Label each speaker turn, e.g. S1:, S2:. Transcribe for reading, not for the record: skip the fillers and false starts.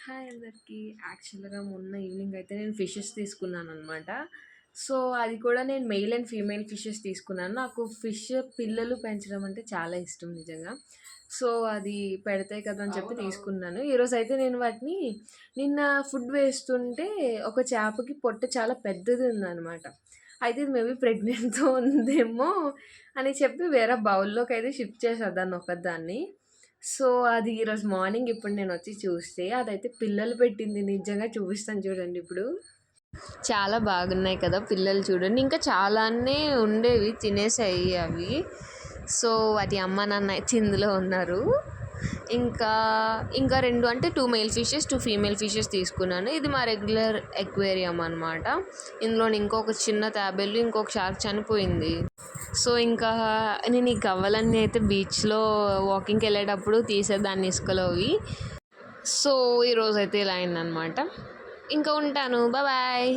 S1: Hi అందరికీ. యాక్చువల్‌గా మొన్న ఈవినింగ్ అయితే నేను ఫిషెస్ తీసుకున్నాననమాట. సో, అది కూడా నేను మెయిల్ అండ్ ఫీమేల్ ఫిషెస్ తీసుకున్నాను. నాకు ఫిష్ పిల్లలు పెంచడం అంటే చాలా ఇష్టం నిజంగా. సో, అది పెడతాయి కదా అని చెప్పి తీసుకున్నాను. ఈరోజైతే నేను వాటిని నిన్న ఫుడ్ వేస్తుంటే ఒక చేపకి పొట్ట చాలా పెద్దది ఉందనమాట. అయితే ఇది మేబీ ప్రెగ్నెంట్‌తో ఉందేమో అని చెప్పి వేరే బౌల్‌లోకి అయితే షిఫ్ట్ చేశా దాన్ని ఒకదాన్ని. సో, అది ఈరోజు మార్నింగ్ ఇప్పుడు నేనొచ్చి చూస్తే అదైతే పిల్లలు పెట్టింది. నిజంగా చూపిస్తాను చూడండి ఇప్పుడు. చాలా బాగున్నాయి కదా పిల్లలు చూడండి. ఇంకా చాలానే ఉండేవి తినేసాయి అవి. సో, వాటి అమ్మ, నాన్న అయితే ఇందులో ఉన్నారు. ఇంకా, ఇంకా 2 అంటే 2 మేల్ ఫిషెస్, 2 ఫీమేల్ ఫిషెస్ తీసుకున్నాను. ఇది మా రెగ్యులర్ అక్వేరియం అనమాట. ఇందులోని ఇంకొక చిన్న తాబేలు, ఇంకొక షార్క్ చనిపోయింది. సో, ఇంకా నేను ఈ గవ్వలన్నీ అయితే బీచ్‌లో వాకింగ్‌కి వెళ్ళేటప్పుడు తీసేదాన్ని ఇసుకలోవి. సో, ఈరోజైతే ఇలా అయిందనమాట. ఇంకా ఉంటాను. బాయ్.